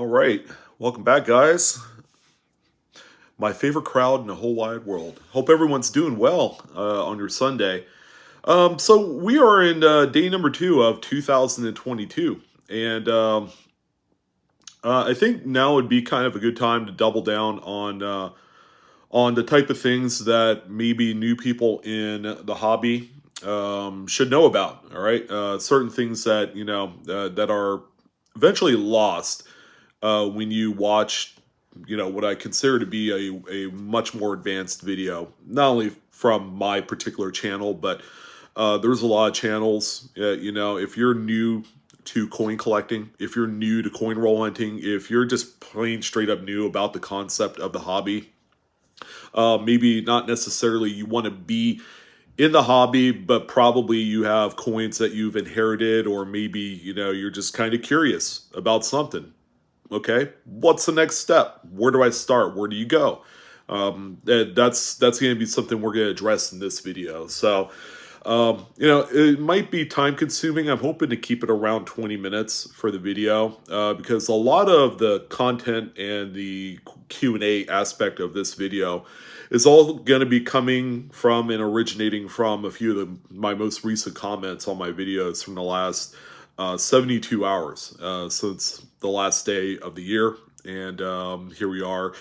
All right, welcome back, guys. My favorite crowd in the whole wide world. Hope everyone's doing well on your Sunday. So we are in day number 2 of 2022, and I think now would be kind of a good time to double down on the type of things that maybe new people in the hobby should know about. All right, certain things that that are eventually lost when you watch, what I consider to be a much more advanced video, not only from my particular channel, but there's a lot of channels. If you're new to coin collecting, if you're new to coin roll hunting, if you're just plain straight up new about the concept of the hobby, maybe not necessarily you want to be in the hobby, but probably you have coins that you've inherited, or maybe, you're just kind of curious about something. Okay, what's the next step? Where do I start? Where do you go? That's going to be something we're going to address in this video. So, it might be time consuming. I'm hoping to keep it around 20 minutes for the video because a lot of the content and the Q&A aspect of this video is all going to be coming from and originating from a few of my most recent comments on my videos from the last 72 hours since the last day of the year. And here we are,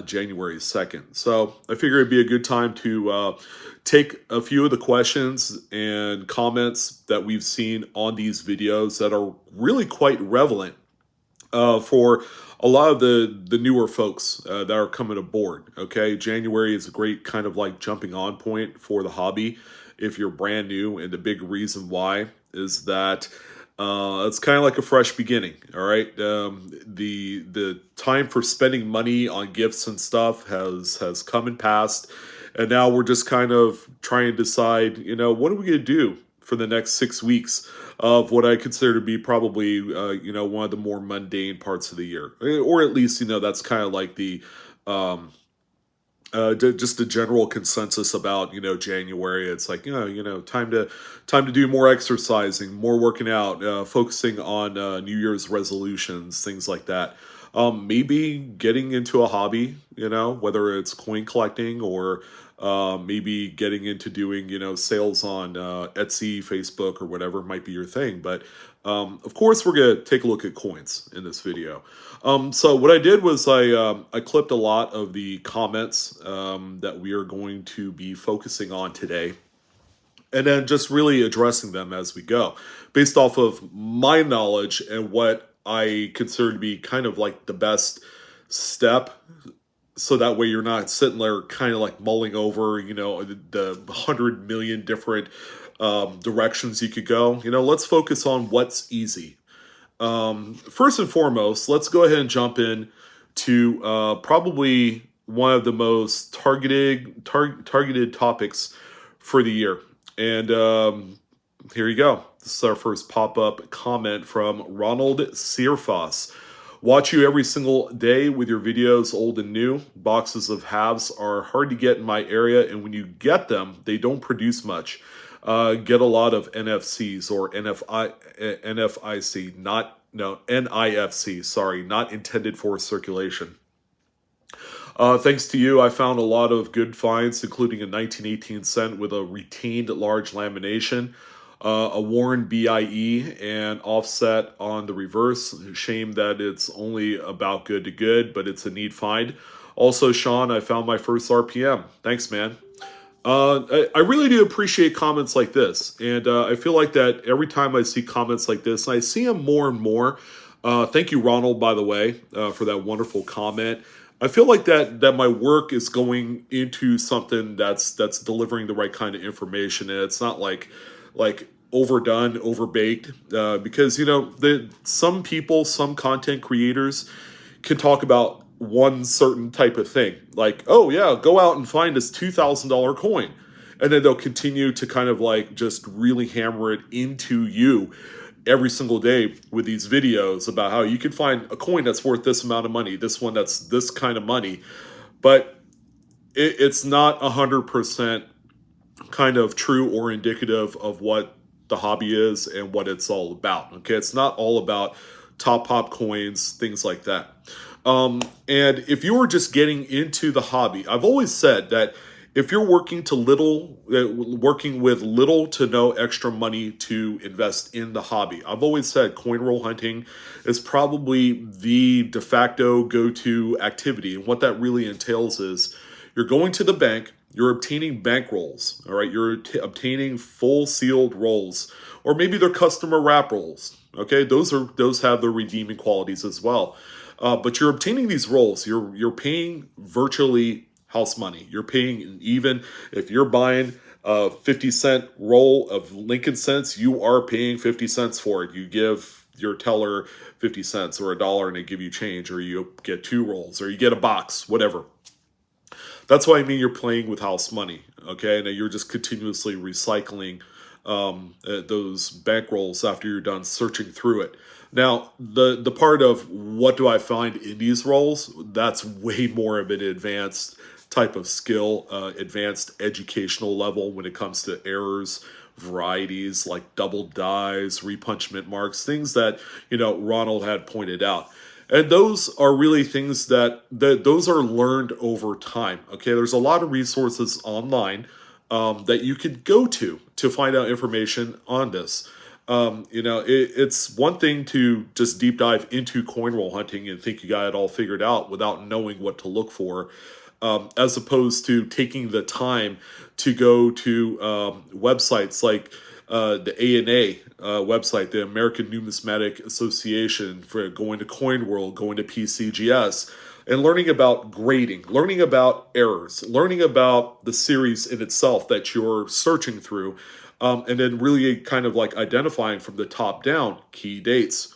January 2nd. So I figure it'd be a good time to take a few of the questions and comments that we've seen on these videos that are really quite relevant for a lot of the newer folks that are coming aboard. Okay, January is a great kind of like jumping on point for the hobby if you're brand new, and the big reason why is that it's kind of like a fresh beginning. All right, the time for spending money on gifts and stuff has come and passed, and now we're just kind of trying to decide, what are we gonna do for the next 6 weeks of what I consider to be probably, one of the more mundane parts of the year, or at least, that's kind of like the just the general consensus about January. It's like time to do more exercising, more working out, focusing on New Year's resolutions, things like that. Maybe getting into a hobby, whether it's coin collecting or maybe getting into doing sales on Etsy, Facebook, or whatever might be your thing. But of course, we're gonna take a look at coins in this video. So what I did was I clipped a lot of the comments that we are going to be focusing on today, and then just really addressing them as we go, based off of my knowledge and what I consider to be kind of like the best step. So that way you're not sitting there kind of like mulling over, the 100 million different directions you could go. Let's focus on what's easy. First and foremost, let's go ahead and jump in to probably one of the most targeted topics for the year. And here you go. This is our first pop-up comment from Ronald Searfoss. Watch you every single day with your videos, old and new. Boxes of halves are hard to get in my area, and when you get them, they don't produce much. Get a lot of NFCs or NFIC, NIFC, sorry, not intended for circulation. Thanks to you, I found a lot of good finds, including a 1918 cent with a retained large lamination, a worn BIE, and offset on the reverse. Shame that it's only about good to good, but it's a neat find. Also, Sean, I found my first RPM. Thanks, man. I really do appreciate comments like this, and I feel like that every time I see comments like this, and I see them more and more. Thank you, Ronald, by the way, for that wonderful comment. I feel like that my work is going into something that's delivering the right kind of information, and it's not like overdone, overbaked, because some people, some content creators can talk about one certain type of thing, like, oh yeah, go out and find this $2,000 coin, and then they'll continue to kind of like just really hammer it into you every single day with these videos about how you can find a coin that's worth this amount of money, this one that's this kind of money, but it's not 100% kind of true or indicative of what the hobby is and what it's all about. Okay, it's not all about top pop coins, things like that. And if you were just getting into the hobby, I've always said that if you're working with little to no extra money to invest in the hobby, I've always said coin roll hunting is probably the de facto go-to activity. And what that really entails is you're going to the bank, you're obtaining bank rolls, all right? You're obtaining full sealed rolls, or maybe they're customer wrap rolls. Okay, those have their redeeming qualities as well. But you're obtaining these rolls. You're paying virtually house money. You're paying, even if you're buying a 50-cent roll of Lincoln cents, you are paying 50 cents for it. You give your teller 50 cents or $1 and they give you change, or you get 2 rolls, or you get a box, whatever. That's why I mean you're playing with house money, okay? And you're just continuously recycling those bankrolls after you're done searching through it. Now, the part of what do I find in these rolls, that's way more of an advanced type of skill, advanced educational level when it comes to errors, varieties like double dies, repunchment marks, things that, Ronald had pointed out. And those are really things that those are learned over time. Okay, there's a lot of resources online that you could go to find out information on this. It's one thing to just deep dive into coin roll hunting and think you got it all figured out without knowing what to look for, as opposed to taking the time to go to websites like the ANA website, the American Numismatic Association, for going to Coin World, going to PCGS, and learning about grading, learning about errors, learning about the series in itself that you're searching through, and then really kind of like identifying from the top down key dates.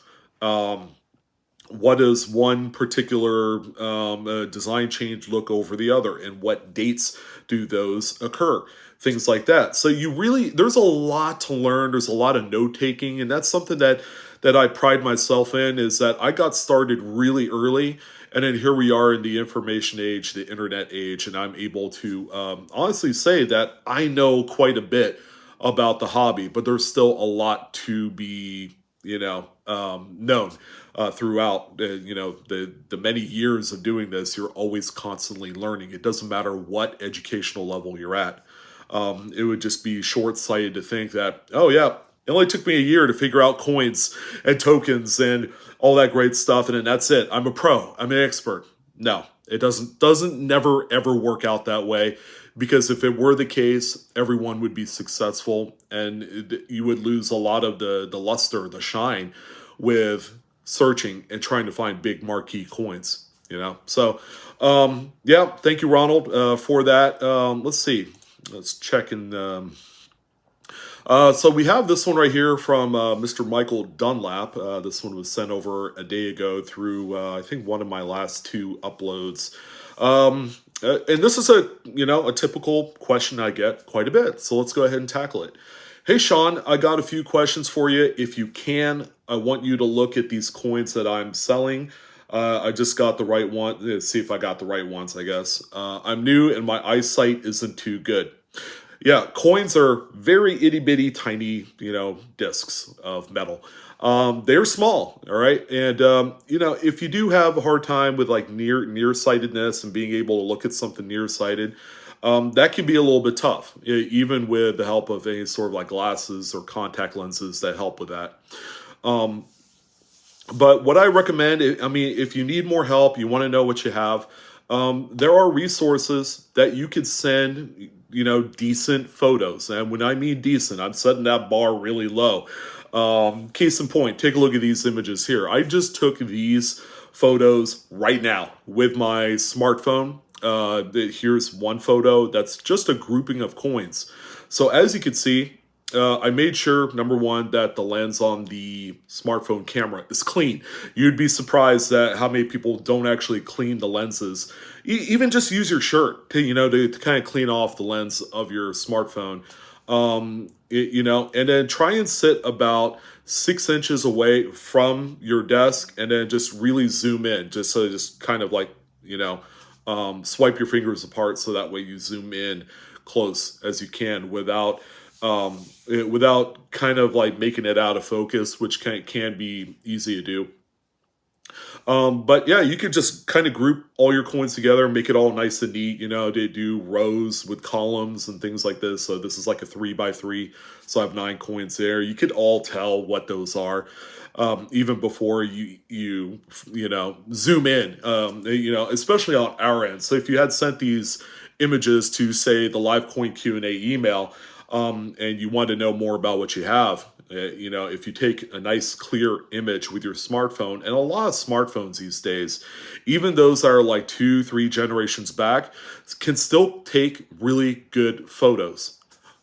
What does one particular design change look over the other, and what dates do those occur? Things like that. So there's a lot to learn. There's a lot of note taking, and that's something that I pride myself in, is that I got started really early, and then here we are in the information age, the internet age, and I'm able to honestly say that I know quite a bit about the hobby, but there's still a lot to be, known throughout. The many years of doing this, you're always constantly learning. It doesn't matter what educational level you're at. It would just be short-sighted to think that, oh yeah, it only took me a year to figure out coins and tokens and all that great stuff, and then that's it. I'm a pro. I'm an expert. No, it doesn't never ever work out that way, because if it were the case, everyone would be successful, and you would lose a lot of the luster, the shine, with searching and trying to find big marquee coins. So yeah, thank you, Ronald, for that. Let's see. Let's check in. So we have this one right here from Mr. Michael Dunlap. This one was sent over a day ago through, I think, one of my last 2 uploads. And this is a typical question I get quite a bit. So let's go ahead and tackle it. Hey, Sean, I got a few questions for you. If you can, I want you to look at these coins that I'm selling. I just got the right one. Let's see if I got the right ones, I guess. I'm new and my eyesight isn't too good. Yeah, coins are very itty-bitty, tiny, discs of metal. They're small, all right? And, if you do have a hard time with, like, nearsightedness and being able to look at something nearsighted, that can be a little bit tough, even with the help of any sort of, like, glasses or contact lenses that help with that. But what I recommend, if you need more help, you want to know what you have, there are resources that you could send, decent photos. And when I mean decent, I'm setting that bar really low. Case in point, take a look at these images here. I just took these photos right now with my smartphone. Here's one photo that's just a grouping of coins. So as you can see, I made sure, number one, that the lens on the smartphone camera is clean. You'd be surprised at how many people don't actually clean the lenses. Even just use your shirt to kind of clean off the lens of your smartphone. And then try and sit about 6 inches away from your desk, and then just really zoom in, just kind of like, swipe your fingers apart so that way you zoom in close as you can without kind of like making it out of focus, which can be easy to do. But yeah, you could just kind of group all your coins together and make it all nice and neat. You know, they do rows with columns and things like this. So this is like a 3 by 3. So I have 9 coins there. You could all tell what those are. Even before you know, zoom in, you know, especially on our end. So if you had sent these images to, say, the live coin Q&A email, and you want to know more about what you have, you know, if you take a nice clear image with your smartphone, and a lot of smartphones these days, even those that are like 2, 3 generations back, can still take really good photos.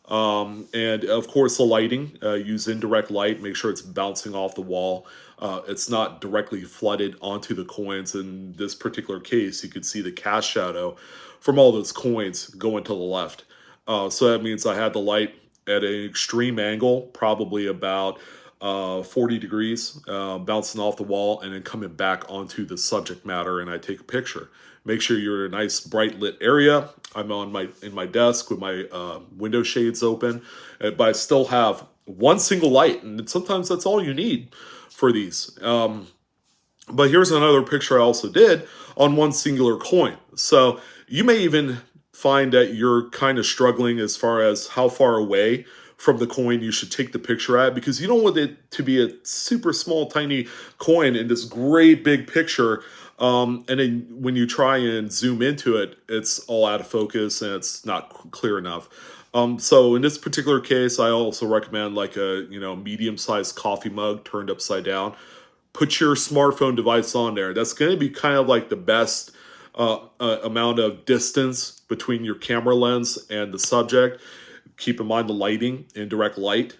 And of course, the lighting, use indirect light, make sure it's bouncing off the wall. It's not directly flooded onto the coins. In this particular case, you could see the cast shadow from all those coins going to the left. So that means I had the light at an extreme angle, probably about 40 degrees, bouncing off the wall and then coming back onto the subject matter, and I take a picture. Make sure you're in a nice bright lit area. I'm in my desk with my window shades open, but I still have one single light, and sometimes that's all you need for these. But here's another picture I also did on one singular coin. So you may even find that you're kind of struggling as far as how far away from the coin you should take the picture at, because you don't want it to be a super small, tiny coin in this great big picture. And then when you try and zoom into it, it's all out of focus and it's not clear enough. So in this particular case, I also recommend like a, you know, medium-sized coffee mug turned upside down. Put your smartphone device on there. That's going to be kind of like the best amount of distance between your camera lens and the subject. Keep in mind the lighting, indirect light.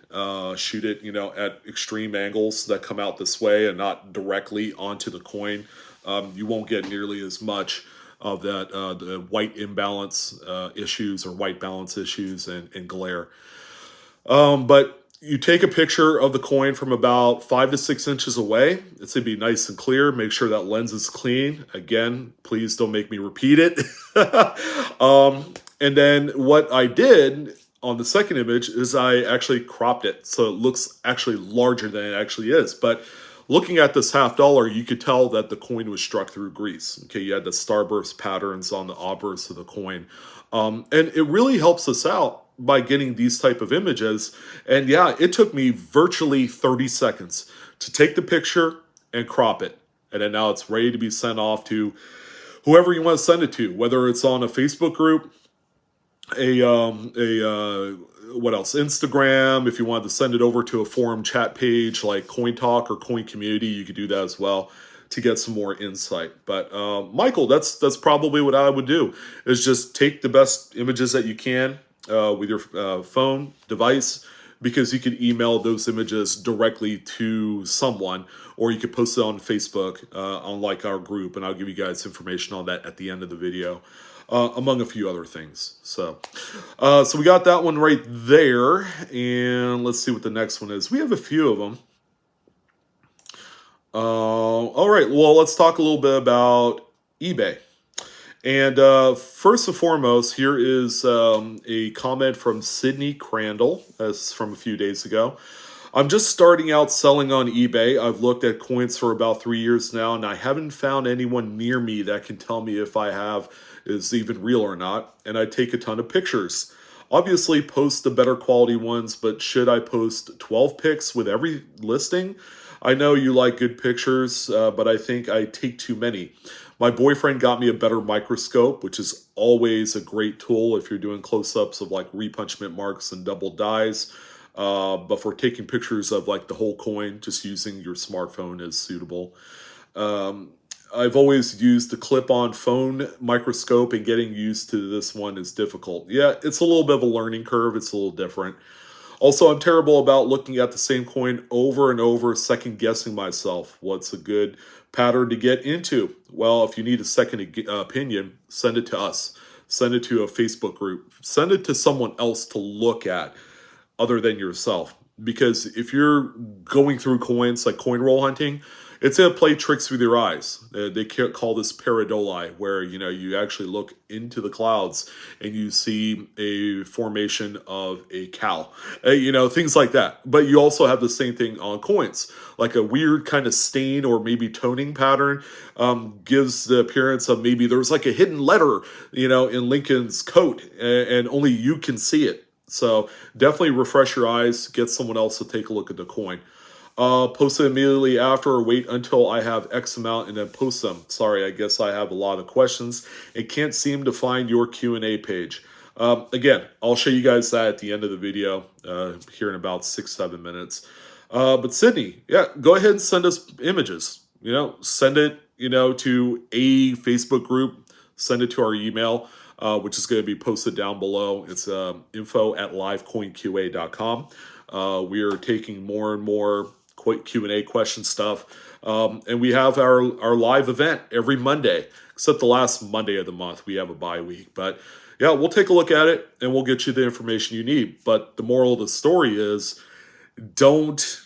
Shoot it, you know, at extreme angles that come out this way and not directly onto the coin. You won't get nearly as much of that the white imbalance issues or white balance issues and glare. But you take a picture of the coin from about 5 to 6 inches away. It's gonna be nice and clear. Make sure that lens is clean. Again, please don't make me repeat it. And then what I did on the second image is I actually cropped it so it looks actually larger than it actually is. But looking at this $half, you could tell that the coin was struck through grease. Okay, you had the starburst patterns on the obverse of the coin. And it really helps us out by getting these type of images. And yeah, it took me virtually 30 seconds to take the picture and crop it. And then now it's ready to be sent off to whoever you want to send it to, whether it's on a Facebook group, what else? Instagram. If you wanted to send it over to a forum chat page like Coin Talk or Coin Community, you could do that as well to get some more insight. But Michael, that's probably what I would do, is just take the best images that you can with your phone device, because you can email those images directly to someone, or you could post it on Facebook on like our group, and I'll give you guys information on that at the end of the video. Among a few other things. So we got that one right there. And let's see what the next one is. We have a few of them. All right, well, let's talk a little bit about eBay. And first and foremost, here is a comment from Sydney Crandall. That's from a few days ago. I'm just starting out selling on eBay. I've looked at coins for about 3 years now, and I haven't found anyone near me that can tell me if I have is even real or not, and I take a ton of pictures. Obviously, post the better quality ones, but should I post 12 pics with every listing? I know you like good pictures, but I think I take too many. My boyfriend got me a better microscope, which is always a great tool if you're doing close-ups of like repunchment marks and double dies. But for taking pictures of like the whole coin, just using your smartphone is suitable. I've always used the clip-on phone microscope, and getting used to this one is difficult. Yeah, it's a little bit of a learning curve. It's a little different. Also, I'm terrible about looking at the same coin over and over, second-guessing myself. What's a good pattern to get into? Well, if you need a second opinion, send it to us. Send it to a Facebook group. Send it to someone else to look at other than yourself. Because if you're going through coins like coin roll hunting, it's going to play tricks with your eyes. They call this pareidolia, where you actually look into the clouds and you see a formation of a cow, things like that. But you also have the same thing on coins, like a weird kind of stain or maybe toning pattern gives the appearance of maybe there's like a hidden letter, in Lincoln's coat, and only you can see it. So definitely refresh your eyes, get someone else to take a look at the coin. Post it immediately after or wait until I have X amount and then post them. Sorry, I guess I have a lot of questions and can't seem to find your Q&A page. Again, I'll show you guys that at the end of the video here in about 6-7 minutes. But Sydney, yeah, go ahead and send us images. Send it, to a Facebook group. Send it to our email, which is going to be posted down below. It's info@livecoinqa.com. We are taking more and more Q&A question stuff. And we have our live event every Monday, except the last Monday of the month. We have a bye week. But yeah, we'll take a look at it and we'll get you the information you need. But the moral of the story is don't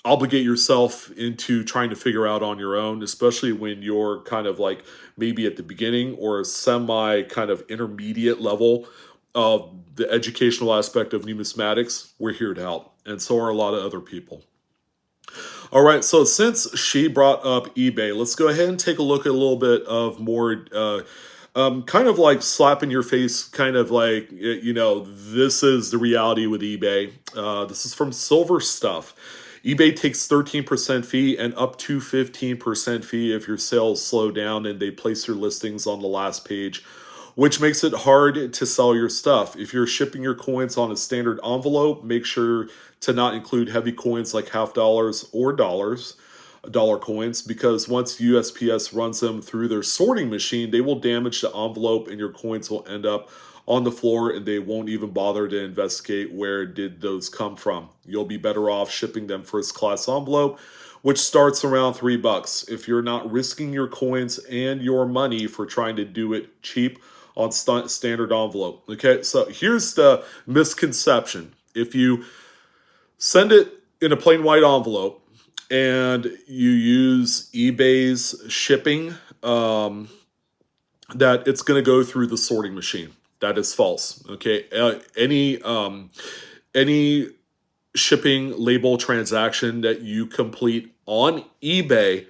obligate yourself into trying to figure out on your own, especially when you're kind of like maybe at the beginning or a semi kind of intermediate level of the educational aspect of numismatics. We're here to help, and so are a lot of other people. All right, so since she brought up eBay, let's go ahead and take a look at a little bit of more kind of like slap in your face, kind of like, this is the reality with eBay. This is from Silver Stuff. eBay takes 13% fee and up to 15% fee if your sales slow down and they place your listings on the last page, which makes it hard to sell your stuff. If you're shipping your coins on a standard envelope, make sure to not include heavy coins like $50 or dollar coins, because once USPS runs them through their sorting machine, they will damage the envelope and your coins will end up on the floor and they won't even bother to investigate where did those come from. You'll be better off shipping them first class envelope, which starts around $3 if you're not risking your coins and your money for trying to do it cheap on standard envelope. Okay, so here's the misconception. If you send it in a plain white envelope and you any eBay's shipping, that it's going to go through the sorting machine. That is false. Okay, any shipping label transaction that you complete on eBay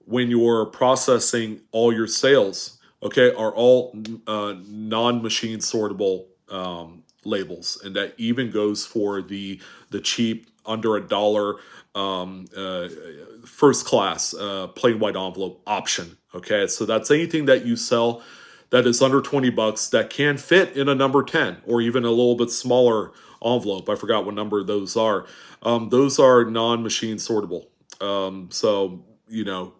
when you're processing all your sales, okay, are all non-machine sortable labels, and that even goes for the cheap under $1 first class plain white envelope option. Okay, so that's anything that you sell that is under $20 that can fit in a number 10 or even a little bit smaller envelope. I forgot what number those are. Those are non-machine sortable. So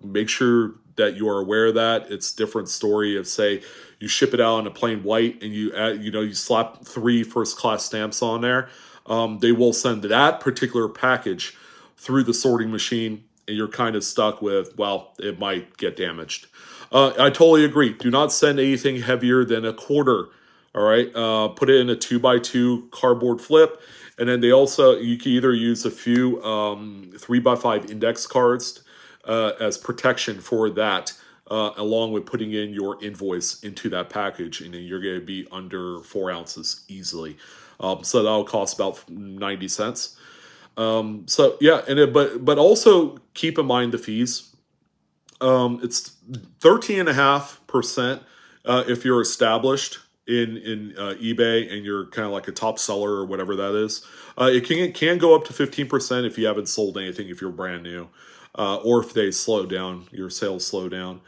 make sure that you are aware of that. It's a different story if, say, you ship it out in a plain white and you add, you slap 3 first class stamps on there. They will send that particular package through the sorting machine, and you're kind of stuck with, well, it might get damaged. I totally agree. Do not send anything heavier than a quarter. All right, put it in a 2x2 cardboard flip, and then you can either use a few 3x5 index cards as protection for that, along with putting in your invoice into that package, and then you're going to be under 4 ounces easily. So that'll cost about 90 cents. So yeah, but also keep in mind the fees. It's 13.5% if you're established in eBay and you're kind of like a top seller or whatever that is. It can go up to 15% if you haven't sold anything, if you're brand new, or if they slow down, your sales slow down.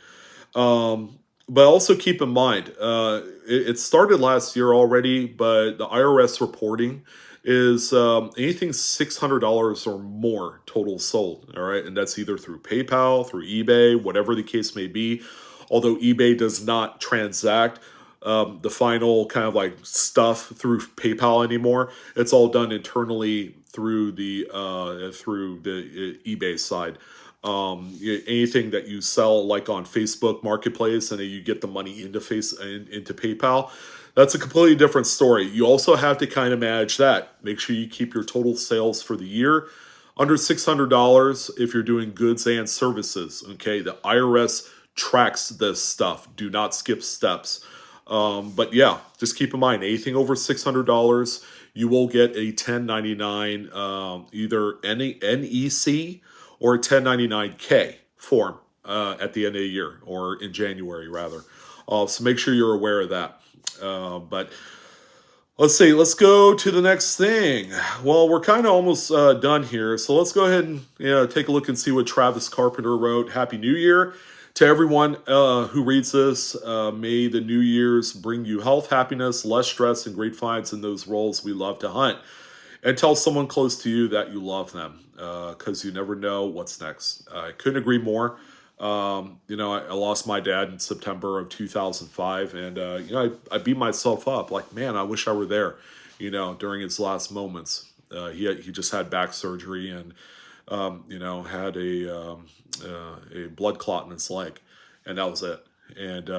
But also keep in mind, it started last year already, but the IRS reporting is anything $600 or more total sold. All right, and that's either through PayPal, through eBay, whatever the case may be. Although eBay does not transact the final kind of like stuff through PayPal anymore, it's all done internally through the eBay side. Anything that you sell like on Facebook Marketplace and then you get the money into PayPal, that's a completely different story. You also have to kind of manage that. Make sure you keep your total sales for the year Under $600 if you're doing goods and services. Okay, the IRS tracks this stuff. Do not skip steps. But yeah, just keep in mind anything over $600, you will get a 1099, either NEC or a 1099K form at the end of the year, or in January rather. So make sure you're aware of that. But let's see, let's go to the next thing. Well, we're kind of almost done here, so let's go ahead and take a look and see what Travis Carpenter wrote. Happy New Year to everyone who reads this. May the New Year's bring you health, happiness, less stress, and great finds in those roles we love to hunt. And tell someone close to you that you love them, because you never know what's next. I couldn't agree more. I lost my dad in September of 2005, and I beat myself up. Like, man, I wish I were there. During his last moments, he just had back surgery and had a blood clot in his leg, and that was it. And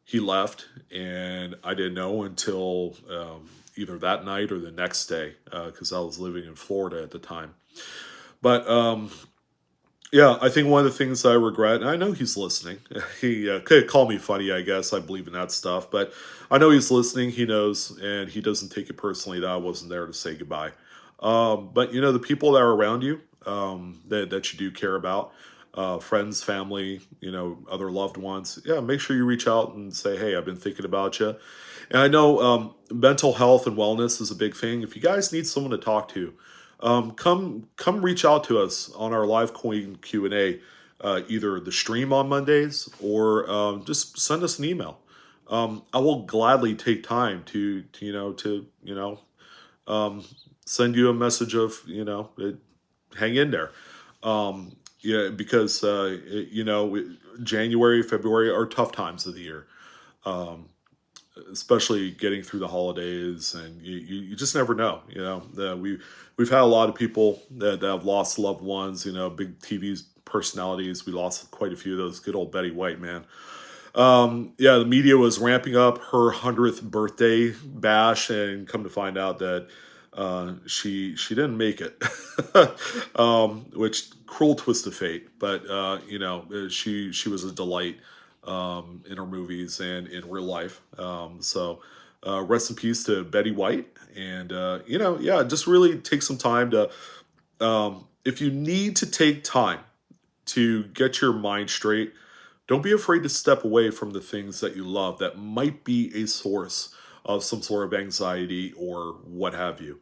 he left, and I didn't know until either that night or the next day, because I was living in Florida at the time. But yeah, I think one of the things I regret, and I know he's listening. He could call me funny, I guess. I believe in that stuff. But I know he's listening. He knows, and he doesn't take it personally that I wasn't there to say goodbye. But, the people that are around you, that you do care about, friends, family, other loved ones, yeah, make sure you reach out and say, hey, I've been thinking about you. And I know mental health and wellness is a big thing. If you guys need someone to talk to, come reach out to us on our live coin Q&A, either the stream on Mondays or just send us an email. I will gladly take time to send you a message of, hang in there. Yeah, because January, February are tough times of the year. Especially getting through the holidays, and you just never know. We've had a lot of people that have lost loved ones. Big TV personalities. We lost quite a few of those. Good old Betty White, man. Yeah, the media was ramping up her 100th birthday bash, and come to find out that she didn't make it. Which cruel twist of fate. But she was a delight in her movies and in real life. So rest in peace to Betty White. And, just really take some time to, if you need to take time to get your mind straight, don't be afraid to step away from the things that you love that might be a source of some sort of anxiety or what have you.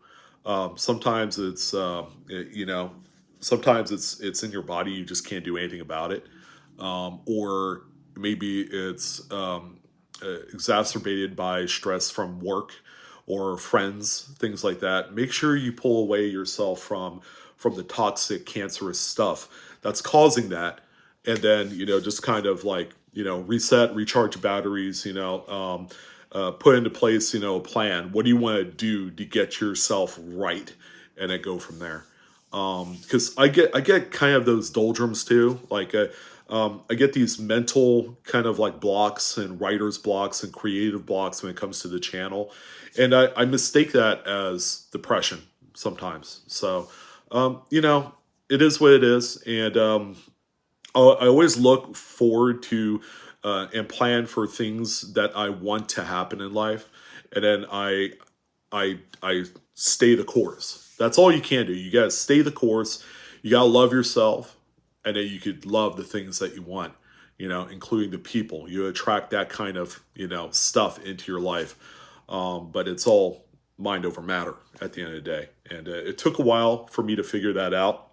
Sometimes it's, sometimes it's in your body. You just can't do anything about it. Or maybe it's exacerbated by stress from work or friends, things like that. Make sure you pull away yourself from the toxic, cancerous stuff that's causing that, and then just kind of like reset, recharge your batteries. Put into place a plan. What do you want to do to get yourself right, and then go from there. Because I get kind of those doldrums too, like I get these mental kind of like blocks and writer's blocks and creative blocks when it comes to the channel. And I mistake that as depression sometimes. So, it is what it is. And I always look forward to and plan for things that I want to happen in life. And then I stay the course. That's all you can do. You got to stay the course. You got to love yourself. And then you could love the things that you want, including the people. You attract that kind of, stuff into your life. But it's all mind over matter at the end of the day. And it took a while for me to figure that out.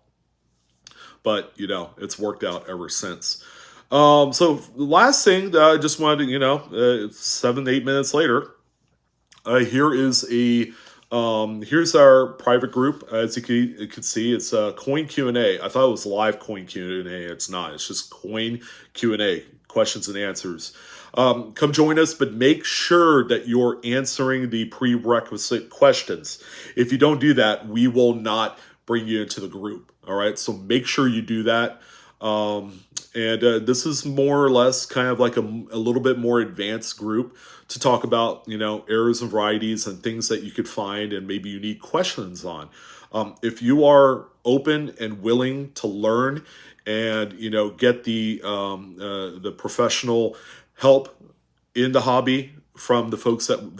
But, it's worked out ever since. So the last thing that I just wanted to, 7-8 minutes later, here is here's our private group. As you can see, it's Coin Q&A. I thought it was live Coin Q&A. It's not. It's just Coin Q&A, questions and answers. Come join us, but make sure that you're answering the prerequisite questions. If you don't do that, we will not bring you into the group. All right, so make sure you do that. And this is more or less kind of like a little bit more advanced group to talk about, errors and varieties and things that you could find and maybe unique questions on. If you are open and willing to learn and, get the professional help in the hobby from the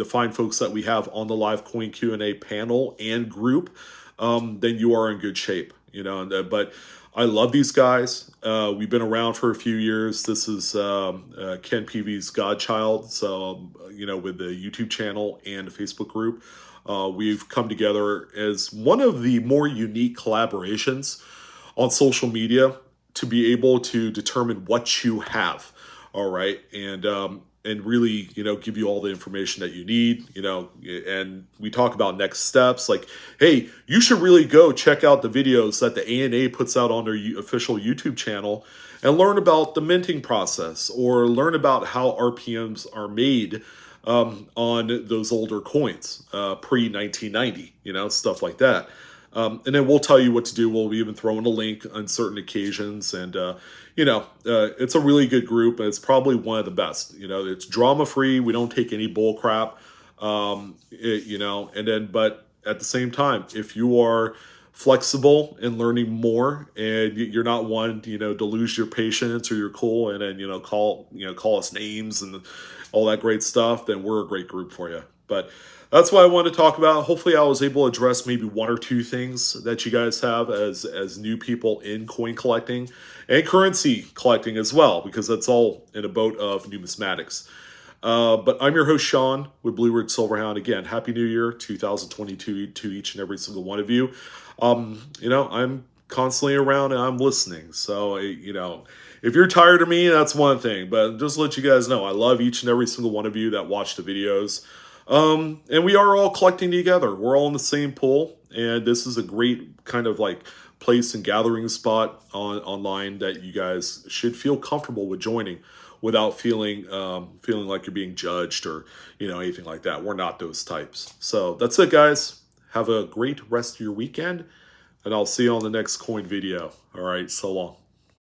fine folks that we have on the live coin Q&A panel and group, then you are in good shape. But I love these guys. We've been around for a few years. This is Ken Peavy's godchild. So, with the YouTube channel and Facebook group, we've come together as one of the more unique collaborations on social media to be able to determine what you have. All right. And really, give you all the information that you need, and we talk about next steps. Like, hey, you should really go check out the videos that the ANA puts out on their official YouTube channel and learn about the minting process or learn about how RPMs are made on those older coins, pre-1990, stuff like that. And then we'll tell you what to do. We'll even throw in a link on certain occasions. And, it's a really good group. And it's probably one of the best. It's drama free. We don't take any bull crap. But at the same time, if you are flexible in learning more and you're not one, to lose your patience or your cool and then, call us names and all that great stuff, then we're a great group for you. But that's what I want to talk about. Hopefully I was able to address maybe one or two things that you guys have as new people in coin collecting and currency collecting as well, because that's all in a boat of numismatics. But I'm your host, Sean, with Blue Ridge Silverhound. Again, Happy New Year 2022 to each and every single one of you. I'm constantly around and I'm listening. So, if you're tired of me, that's one thing. But just to let you guys know, I love each and every single one of you that watch the videos. And we are all collecting together. We're all in the same pool. And this is a great kind of like place and gathering spot online that you guys should feel comfortable with joining without feeling like you're being judged or, anything like that. We're not those types. So that's it, guys. Have a great rest of your weekend. And I'll see you on the next coin video. All right. So long.